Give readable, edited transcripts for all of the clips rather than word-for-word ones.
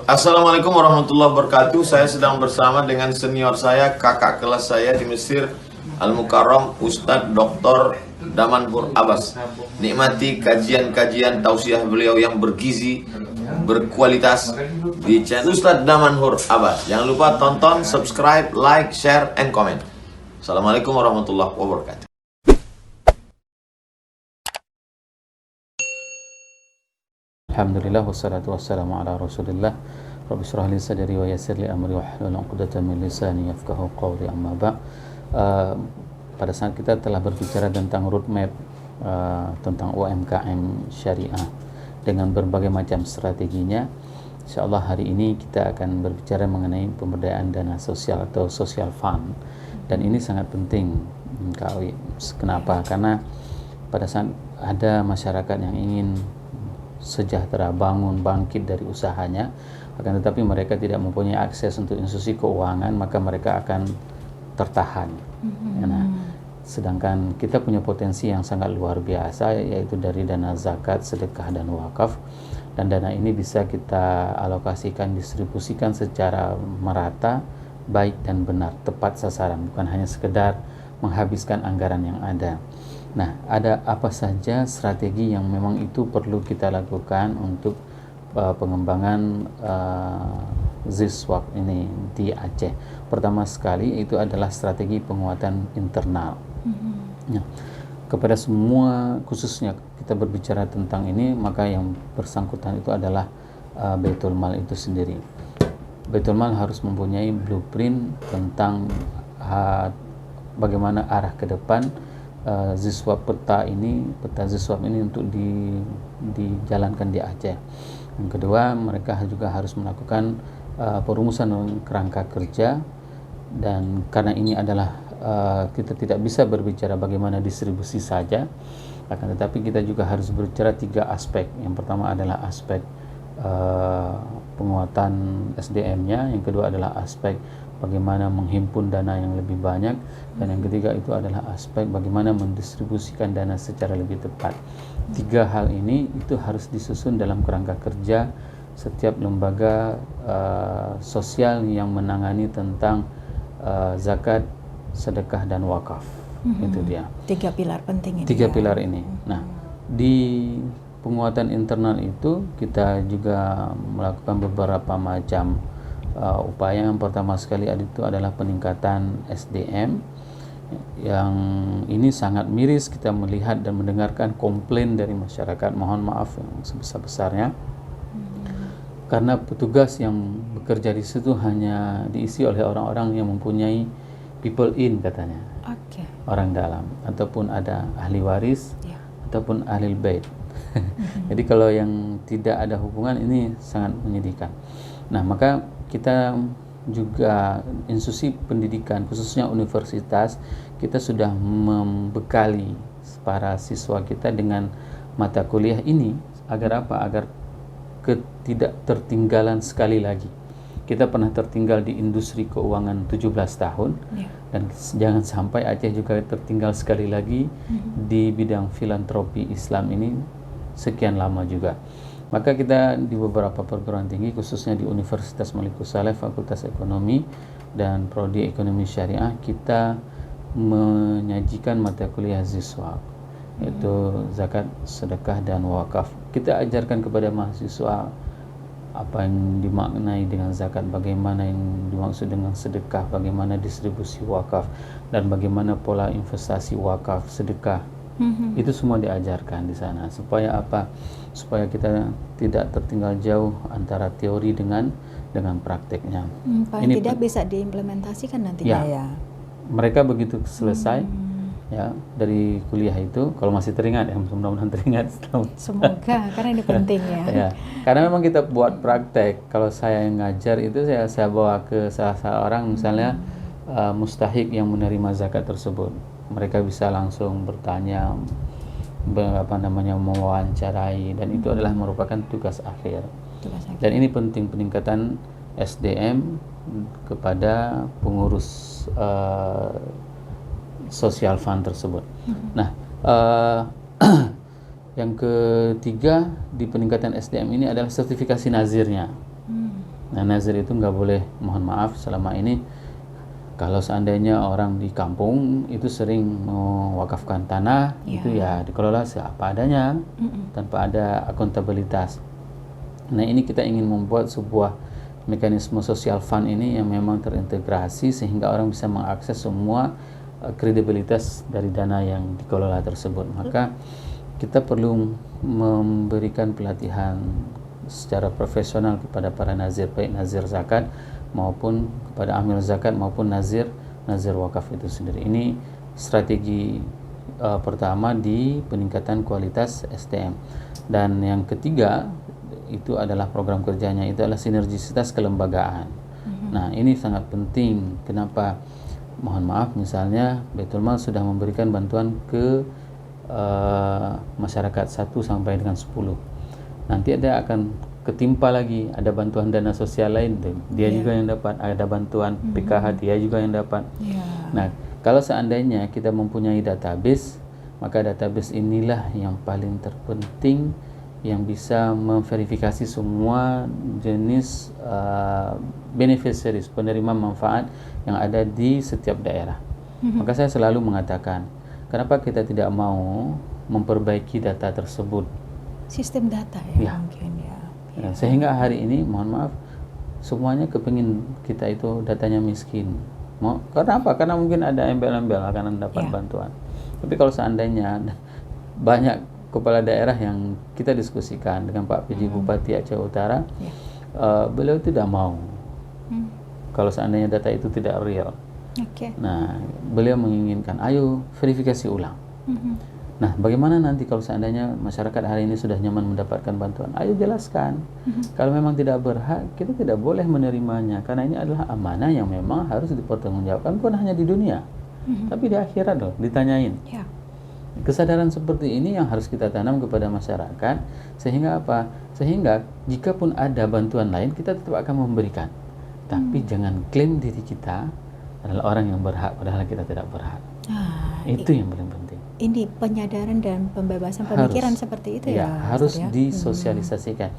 Assalamualaikum warahmatullahi wabarakatuh. Saya sedang bersama dengan senior saya, kakak kelas saya di Mesir, Al-Mukarram, Ustadz Dr. Damanhur Abbas. Nikmati kajian-kajian tausiah beliau yang bergizi, berkualitas di channel Ustadz Damanhur Abbas. Jangan lupa tonton, subscribe, like, share, and comment. Assalamualaikum warahmatullahi wabarakatuh. Alhamdulillah wassalatu wassalamu ala Rasulillah. Rabbi shrah li sadri wa yassir li amri wahlul 'uqdatam min lisani yafqahu qawli. Amma ba'. Pada saat kita telah berbicara tentang roadmap tentang UMKM syariah dengan berbagai macam strateginya, insyaallah hari ini kita akan berbicara mengenai pemberdayaan dana sosial atau social fund. Dan ini sangat penting. Kenapa? Karena pada saat ada masyarakat yang ingin sejahtera, bangkit dari usahanya, akan tetapi mereka tidak mempunyai akses untuk institusi keuangan, maka mereka akan tertahan. Nah, sedangkan kita punya potensi yang sangat luar biasa, yaitu dari dana zakat, sedekah, dan wakaf. Dan dana ini bisa kita alokasikan, distribusikan secara merata, baik dan benar, tepat sasaran, bukan hanya sekedar menghabiskan anggaran yang ada. Nah, ada apa saja strategi yang memang itu perlu kita lakukan untuk pengembangan Ziswap ini di Aceh. Pertama sekali itu adalah strategi penguatan internal. Nah, kepada semua, khususnya kita berbicara tentang ini, maka yang bersangkutan itu adalah Baitul Mal itu sendiri. Baitul Mal harus mempunyai blueprint tentang bagaimana arah ke depan Ziswap peta Ziswap ini untuk dijalankan di Aceh. Yang kedua, mereka juga harus melakukan perumusan kerangka kerja, dan karena ini adalah kita tidak bisa berbicara bagaimana distribusi saja, akan tetapi kita juga harus berbicara tiga aspek. Yang pertama adalah aspek penguatan SDM-nya, yang kedua adalah aspek bagaimana menghimpun dana yang lebih banyak, dan yang ketiga itu adalah aspek bagaimana mendistribusikan dana secara lebih tepat. Tiga hal ini itu harus disusun dalam kerangka kerja setiap lembaga sosial yang menangani tentang zakat, sedekah, dan wakaf. Itu dia. Tiga pilar penting ini. Tiga pilar ini. Nah, di penguatan internal itu kita juga melakukan beberapa macam upaya. Yang pertama sekali itu adalah peningkatan SDM, yang ini sangat miris kita melihat dan mendengarkan komplain dari masyarakat, mohon maaf yang sebesar-besarnya, karena petugas yang bekerja di situ hanya diisi oleh orang-orang yang mempunyai people in, katanya, orang dalam, ataupun ada ahli waris, ataupun ahli bait. Jadi kalau yang tidak ada hubungan, ini sangat menyedihkan. Nah, maka kita juga institusi pendidikan, khususnya universitas, kita sudah membekali para siswa kita dengan mata kuliah ini agar apa? Agar tidak tertinggalan sekali lagi. Kita pernah tertinggal di industri keuangan 17 tahun, dan jangan sampai Aceh juga tertinggal sekali lagi di bidang filantropi Islam ini sekian lama juga. Maka kita di beberapa perguruan tinggi, khususnya di Universitas Malikus Saleh, Fakultas Ekonomi dan Prodi Ekonomi Syariah, kita menyajikan mata kuliah Ziswap, yaitu zakat, sedekah, dan wakaf. Kita ajarkan kepada mahasiswa apa yang dimaknai dengan zakat, bagaimana yang dimaksud dengan sedekah, bagaimana distribusi wakaf, dan bagaimana pola investasi wakaf, sedekah. Itu semua diajarkan di sana, supaya apa? Supaya kita tidak tertinggal jauh antara teori dengan prakteknya. Paling tidak bisa diimplementasikan nantinya ya. Mereka begitu selesai ya dari kuliah itu, kalau masih teringat ya, mudah-mudahan teringat. Semoga, karena ini penting ya. Karena memang kita buat praktek. Kalau saya yang ngajar itu saya bawa ke salah seorang misalnya mustahik yang menerima zakat tersebut. Mereka bisa langsung bertanya, mewawancarai, dan itu adalah merupakan tugas akhir. Dan ini penting, peningkatan SDM kepada pengurus social fund tersebut. Nah, Yang ketiga di peningkatan SDM ini adalah sertifikasi nazirnya. Nah, nazir itu nggak boleh, mohon maaf, selama ini kalau seandainya orang di kampung itu sering mewakafkan tanah, itu ya dikelola seapa adanya, tanpa ada akuntabilitas. Nah, ini kita ingin membuat sebuah mekanisme social fund ini yang memang terintegrasi sehingga orang bisa mengakses semua kredibilitas dari dana yang dikelola tersebut. Maka kita perlu memberikan pelatihan secara profesional kepada para nazir, baik nazir zakat maupun kepada amil zakat maupun nazir wakaf itu sendiri. Ini strategi pertama di peningkatan kualitas SDM. Dan yang ketiga itu adalah program kerjanya, itu adalah sinergisitas kelembagaan. Nah, ini sangat penting. Kenapa? Mohon maaf, misalnya Baitul Mal sudah memberikan bantuan ke masyarakat 1 sampai dengan 10. Nanti akan ketimpa lagi, ada bantuan dana sosial lain, dia juga yang dapat, ada bantuan PKH, dia juga yang dapat. Nah, kalau seandainya kita mempunyai database, maka database inilah yang paling terpenting yang bisa memverifikasi semua jenis beneficiaries, penerima manfaat yang ada di setiap daerah. Maka saya selalu mengatakan, kenapa kita tidak mau memperbaiki data tersebut? Sistem data mungkin ya. Sehingga hari ini, mohon maaf, semuanya kepingin kita itu datanya miskin. Karena apa? Karena mungkin ada embel-embel akan dapat bantuan. Tapi kalau seandainya banyak kepala daerah yang kita diskusikan dengan Pak PJ Bupati Aceh Utara, beliau tidak mau kalau seandainya data itu tidak real. Nah, beliau menginginkan, ayo verifikasi ulang. Nah, bagaimana nanti kalau seandainya masyarakat hari ini sudah nyaman mendapatkan bantuan? Ayo jelaskan. Kalau memang tidak berhak, kita tidak boleh menerimanya, karena ini adalah amanah yang memang harus dipertanggungjawabkan, bukan hanya di dunia, tapi di akhirat loh, ditanyain. Kesadaran seperti ini yang harus kita tanam kepada masyarakat, sehingga apa? Sehingga jika pun ada bantuan lain, kita tetap akan memberikan. Tapi jangan klaim diri kita adalah orang yang berhak, padahal kita tidak berhak. Itu yang paling penting. Ini penyadaran dan pembebasan pemikiran seperti itu harus disosialisasikan.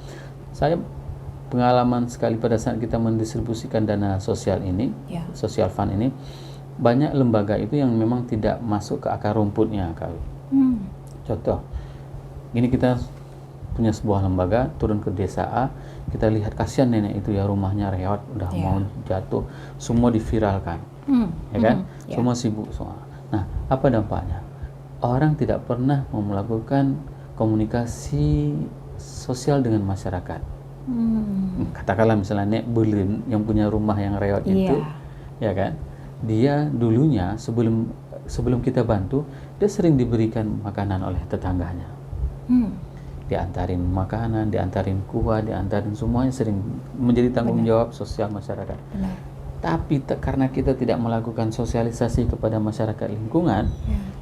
Saya pengalaman sekali pada saat kita mendistribusikan dana sosial ini, social fund ini, banyak lembaga itu yang memang tidak masuk ke akar rumputnya, Kak. Contoh, ini kita punya sebuah lembaga, turun ke desa A, kita lihat kasihan nenek itu ya, rumahnya reot, udah mau jatuh, semua diviralkan, ya kan? Semua sibuk semua. Nah, apa dampaknya? Orang tidak pernah melakukan komunikasi sosial dengan masyarakat. Katakanlah misalnya Nek Berlin yang punya rumah yang reot itu, ya kan? Dia dulunya sebelum kita bantu, dia sering diberikan makanan oleh tetangganya. Diantarin makanan, diantarin kuah, diantarin semuanya, sering menjadi tanggung jawab sosial masyarakat. Tapi karena kita tidak melakukan sosialisasi kepada masyarakat lingkungan,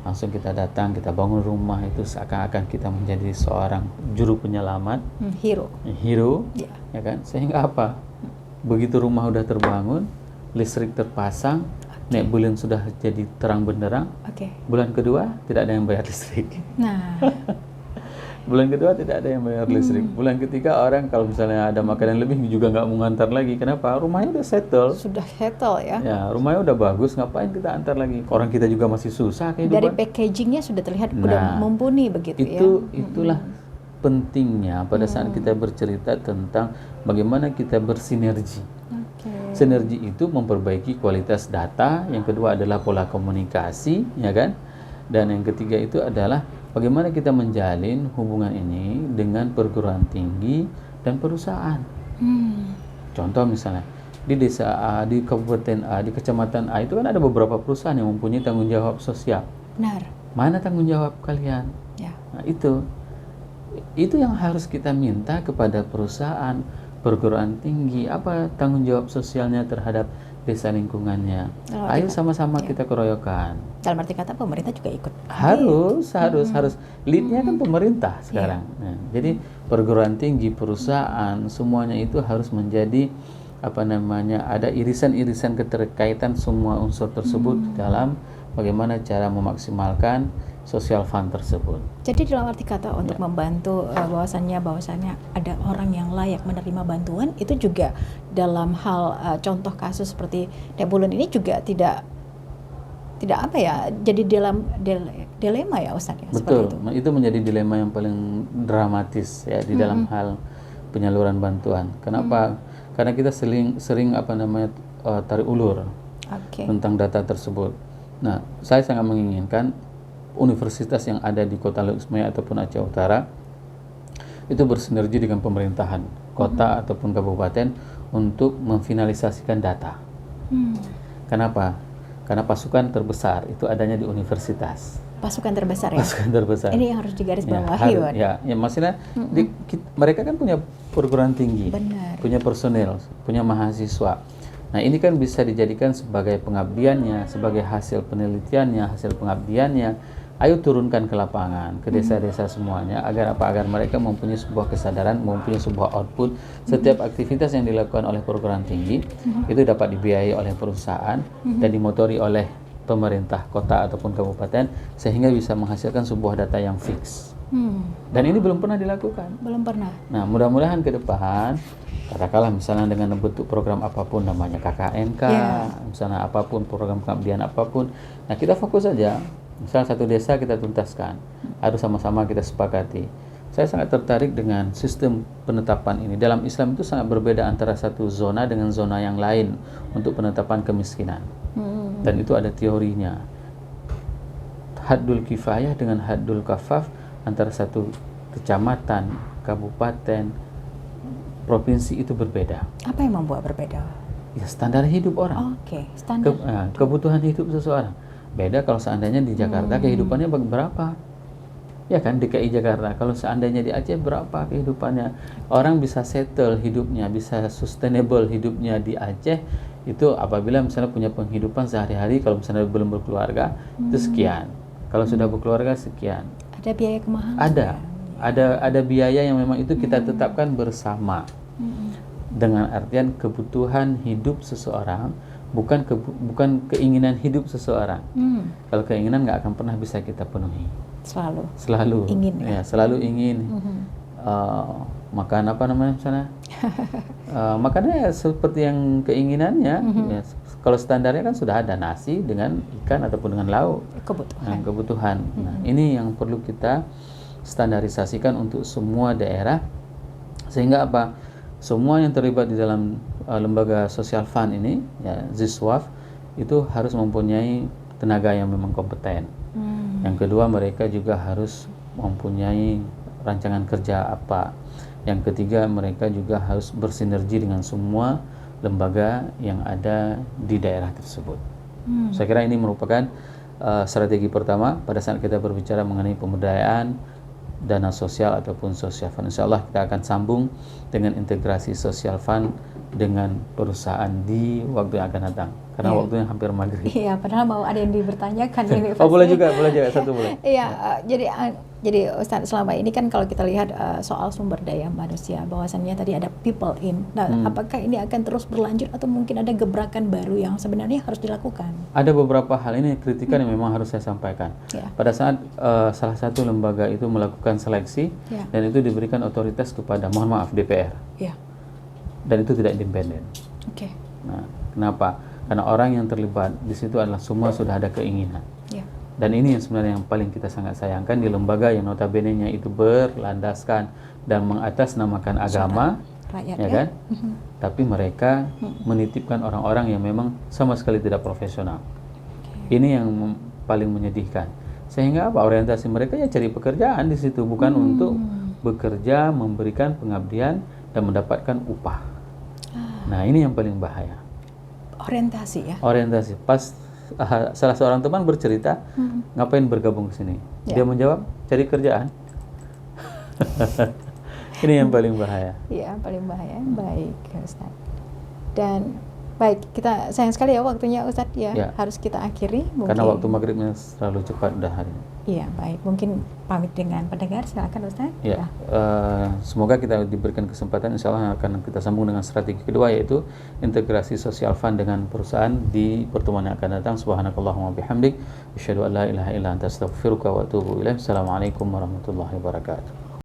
langsung kita datang, kita bangun rumah itu seakan-akan kita menjadi seorang juru penyelamat, hero, ya kan? Sehingga apa? Begitu rumah udah terbangun, listrik terpasang, Nek bulan sudah jadi terang benderang. Bulan kedua tidak ada yang bayar listrik. Bulan kedua tidak ada yang bayar listrik. Bulan ketiga orang kalau misalnya ada makanan lebih juga nggak mau ngantar lagi. Kenapa? Rumahnya udah settle. Sudah settle ya. Ya, rumahnya udah bagus. Ngapain kita antar lagi? Orang kita juga masih susah kehidupan. Dari packagingnya sudah terlihat udah mumpuni begitu ya. Itulah pentingnya pada saat kita bercerita tentang bagaimana kita bersinergi. Sinergi itu memperbaiki kualitas data. Yang kedua adalah pola komunikasi, ya kan? Dan yang ketiga itu adalah bagaimana kita menjalin hubungan ini dengan perguruan tinggi dan perusahaan. Contoh misalnya di desa A, di kabupaten A, di kecamatan A itu kan ada beberapa perusahaan yang mempunyai tanggung jawab sosial. Benar. Mana tanggung jawab kalian? Nah, itu yang harus kita minta kepada perusahaan, perguruan tinggi, apa tanggung jawab sosialnya terhadap desa lingkungannya. Ayo sama-sama kita keroyokan. Dalam arti kata pemerintah juga ikut. Harus. Leadnya kan pemerintah sekarang. Nah, jadi perguruan tinggi, perusahaan, semuanya itu harus menjadi ada irisan-irisan keterkaitan semua unsur tersebut dalam bagaimana cara memaksimalkan social fund tersebut. Jadi dalam arti kata untuk membantu bahwasannya ada orang yang layak menerima bantuan, itu juga dalam hal contoh kasus seperti Debulun ini juga tidak apa ya, jadi dalam dilema ya Ustaz ya. Betul, Seperti itu menjadi dilema yang paling dramatis ya di dalam hal penyaluran bantuan. Kenapa? Karena kita sering tarik ulur Oke. tentang data tersebut. Nah, saya sangat menginginkan universitas yang ada di Kota Lubuk Semaya ataupun Aceh Utara itu bersinergi dengan pemerintahan kota ataupun kabupaten untuk memfinalisasikan data. Kenapa? Karena pasukan terbesar itu adanya di universitas. Pasukan terbesar ya. Pasukan terbesar. Ini yang harus digarisbawahi, Wan. Ya, maksudnya mereka kan punya perguruan tinggi, Benar. punya personel, punya mahasiswa. Nah, ini kan bisa dijadikan sebagai pengabdiannya, sebagai hasil penelitiannya, hasil pengabdiannya. Ayo turunkan ke lapangan, ke desa-desa semuanya, agar mereka mempunyai sebuah kesadaran, mempunyai sebuah output. Setiap aktivitas yang dilakukan oleh perguruan tinggi itu dapat dibiayai oleh perusahaan dan dimotori oleh pemerintah kota ataupun kabupaten, sehingga bisa menghasilkan sebuah data yang fix. Dan ini belum pernah dilakukan. Belum pernah. Nah, mudah-mudahan ke depan, katakanlah misalnya dengan bentuk program apapun, namanya KKNK, misalnya apapun, program pengabdian apapun, nah kita fokus saja. Misal satu desa kita tuntaskan, harus sama-sama kita sepakati. Saya sangat tertarik dengan sistem penetapan ini. Dalam Islam itu sangat berbeda antara satu zona dengan zona yang lain untuk penetapan kemiskinan. Dan itu ada teorinya. Haddul kifayah dengan haddul kafaf antara satu kecamatan, kabupaten, provinsi itu berbeda. Apa yang membuat berbeda? Ya, standar hidup orang. Oke, standar. Kebutuhan hidup seseorang. Beda kalau seandainya di Jakarta kehidupannya berapa? Ya kan, DKI Jakarta. Kalau seandainya di Aceh berapa kehidupannya? Orang bisa settle hidupnya, bisa sustainable hidupnya di Aceh itu apabila misalnya punya penghidupan sehari-hari, kalau misalnya belum berkeluarga itu sekian. Kalau sudah berkeluarga sekian. Ada biaya kemahalan? Ada biaya yang memang itu kita tetapkan bersama. Dengan artian kebutuhan hidup seseorang, bukan keinginan hidup seseorang. Kalau keinginan nggak akan pernah bisa kita penuhi. Selalu ingin ya, selalu ingin makan apa namanya misalnya makannya ya seperti yang keinginannya. Ya, kalau standarnya kan sudah ada nasi dengan ikan ataupun dengan lauk, kebutuhan. Nah, ini yang perlu kita standarisasikan untuk semua daerah, sehingga apa, semua yang terlibat di dalam lembaga social fund ini, ya ZISWAF, itu harus mempunyai tenaga yang memang kompeten. Yang kedua, mereka juga harus mempunyai rancangan kerja apa. Yang ketiga, mereka juga harus bersinergi dengan semua lembaga yang ada di daerah tersebut. Saya kira ini merupakan strategi pertama pada saat kita berbicara mengenai pemberdayaan dana sosial ataupun social fund. Insya Allah kita akan sambung dengan integrasi social fund dengan perusahaan di waktu yang akan datang, karena waktunya hampir maghrib. Iya, padahal mau ada yang dibertanyakan ini. Boleh juga satu boleh. Iya, jadi Ustaz, selama ini kan kalau kita lihat soal sumber daya manusia, bahwasannya tadi ada people in. Nah, apakah ini akan terus berlanjut atau mungkin ada gebrakan baru yang sebenarnya harus dilakukan? Ada beberapa hal, ini kritikan yang memang harus saya sampaikan. Pada saat salah satu lembaga itu melakukan seleksi dan itu diberikan otoritas kepada, mohon maaf, DPR. Dan itu tidak independen. Nah, kenapa? Karena orang yang terlibat di situ adalah semua sudah ada keinginan. Dan ini yang sebenarnya yang paling kita sangat sayangkan di lembaga yang notabene-nya itu berlandaskan dan mengatasnamakan agama, rakyat, ya kan? Tapi mereka menitipkan orang-orang yang memang sama sekali tidak profesional. Ini yang paling menyedihkan. Sehingga apa? Orientasi mereka ya cari pekerjaan di situ, bukan untuk bekerja, memberikan pengabdian dan mendapatkan upah. Nah, ini yang paling bahaya. Orientasi ya. Orientasi. Pas salah seorang teman bercerita, ngapain bergabung ke sini? Dia menjawab, cari kerjaan. Ini yang paling bahaya. Iya, paling bahaya. Baik, Ustaz. Dan Baik, kita sayang sekali ya waktunya Ustadz ya, Ya. harus kita akhiri. Karena waktu maghribnya selalu cepat dah hari ini. Iya, baik. Mungkin pamit dengan pendengar, silakan Ustadz. Ya, semoga kita diberikan kesempatan, insya Allah akan kita sambung dengan strategi kedua, yaitu integrasi social fund dengan perusahaan di pertemuan yang akan datang. Subhanakallahumma bihamdik, asyhadu an la ilaha illa anta astaghfiruka wa atubu ilaik. Assalamualaikum warahmatullahi wabarakatuh.